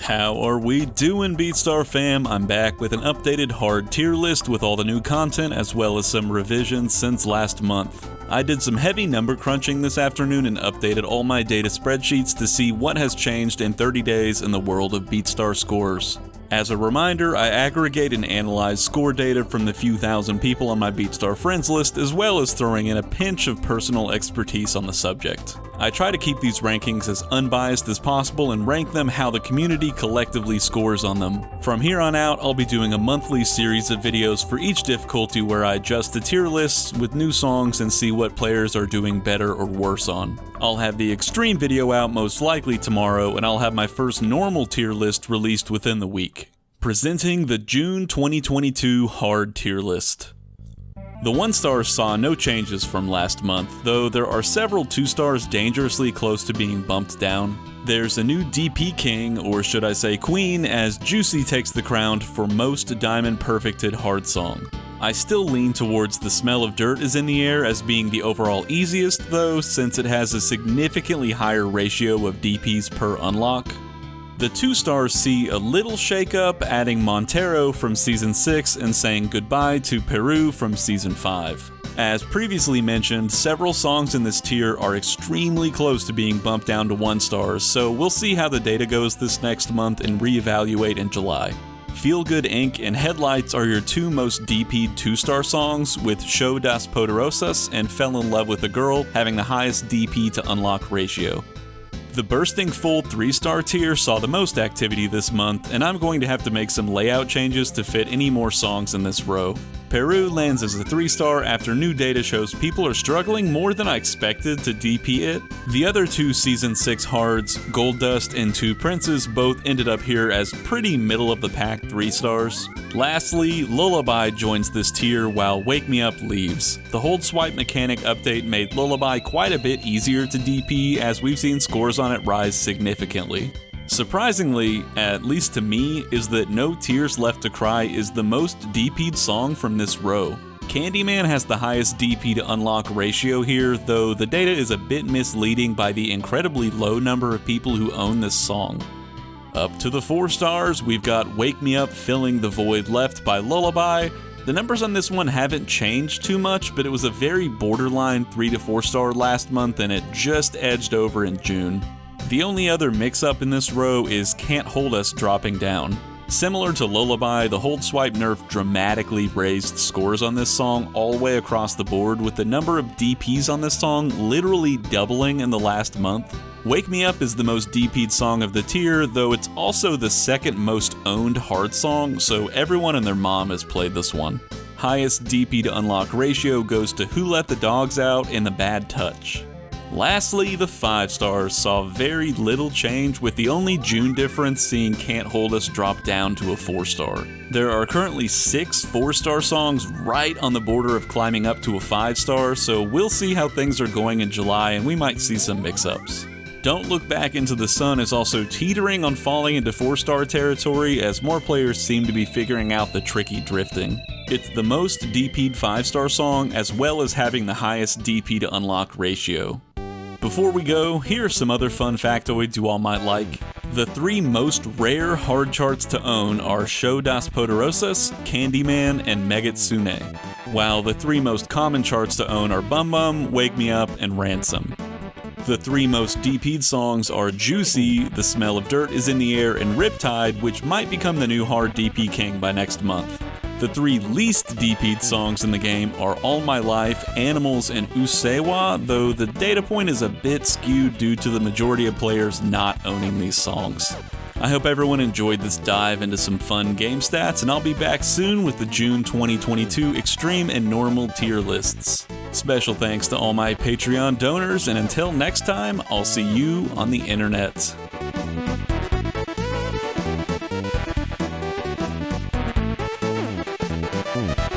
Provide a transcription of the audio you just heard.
How are we doing, Beatstar fam? I'm back with an updated hard tier list with all the new content as well as some revisions since last month. I did some heavy number crunching this afternoon and updated all my data spreadsheets to see what has changed in 30 days in the world of Beatstar scores. As a reminder, I aggregate and analyze score data from the few thousand people on my Beatstar friends list, as well as throwing in a pinch of personal expertise on the subject. I try to keep these rankings as unbiased as possible and rank them how the community collectively scores on them. From here on out, I'll be doing a monthly series of videos for each difficulty where I adjust the tier lists with new songs and see what players are doing better or worse on. I'll have the extreme video out most likely tomorrow, and I'll have my first normal tier list released within the week. Presenting the June 2022 hard tier list. The 1 stars saw no changes from last month, though there are several 2 stars dangerously close to being bumped down. There's a new DP king, or should I say queen, as Juicy takes the crown for most diamond perfected hard song. I still lean towards The Smell of Dirt is in the Air as being the overall easiest though, since it has a significantly higher ratio of DPs per unlock. The 2 stars see a little shakeup, adding Montero from Season 6 and saying goodbye to Peru from Season 5. As previously mentioned, several songs in this tier are extremely close to being bumped down to 1 stars, so we'll see how the data goes this next month and reevaluate in July. Feel Good Inc. and Headlights are your 2 most DP'd 2-star songs, with Show das Poderosas and Fell in Love with a Girl having the highest DP to unlock ratio. The Bursting Full 3-star tier saw the most activity this month, and I'm going to have to make some layout changes to fit any more songs in this row. Peru lands as a 3-star after new data shows people are struggling more than I expected to DP it. The other 2 Season 6 hards, Gold Dust and 2 Princes, both ended up here as pretty middle-of-the-pack 3 stars. Lastly, Lullaby joins this tier while Wake Me Up leaves. The hold swipe mechanic update made Lullaby quite a bit easier to DP, as we've seen scores on it rise significantly. Surprisingly, at least to me, is that No Tears Left to Cry is the most DP'd song from this row. Candyman has the highest DP to unlock ratio here, though the data is a bit misleading by the incredibly low number of people who own this song. Up to the 4 stars, we've got Wake Me Up Filling the Void Left by Lullaby. The numbers on this one haven't changed too much, but it was a very borderline 3 to 4 star last month and it just edged over in June. The only other mix-up in this row is Can't Hold Us dropping down. Similar to Lullaby, the hold swipe nerf dramatically raised scores on this song all the way across the board, with the number of DPs on this song literally doubling in the last month. Wake Me Up is the most DP'd song of the tier, though it's also the second most owned hard song, so everyone and their mom has played this one. Highest DP to unlock ratio goes to Who Let the Dogs Out and The Bad Touch. Lastly, the 5 stars saw very little change, with the only June difference seeing Can't Hold Us drop down to a 4 star. There are currently 6 4-star songs right on the border of climbing up to a 5 star, so we'll see how things are going in July and we might see some mix-ups. Don't Look Back Into the Sun is also teetering on falling into 4-star territory, as more players seem to be figuring out the tricky drifting. It's the most DP'd 5-star song, as well as having the highest DP to unlock ratio. Before we go, here are some other fun factoids you all might like. The 3 most rare hard charts to own are Show das Poderosas, Candyman, and Megitsune, while the 3 most common charts to own are Bum Bum, Wake Me Up, and Ransom. The 3 most DP'd songs are Juicy, The Smell of Dirt is in the Air, and Riptide, which might become the new hard DP king by next month. The 3 least DP'd songs in the game are All My Life, Animals, and Usewa, though the data point is a bit skewed due to the majority of players not owning these songs. I hope everyone enjoyed this dive into some fun game stats, and I'll be back soon with the June 2022 Extreme and Normal tier lists. Special thanks to all my Patreon donors, and until next time, I'll see you on the internet.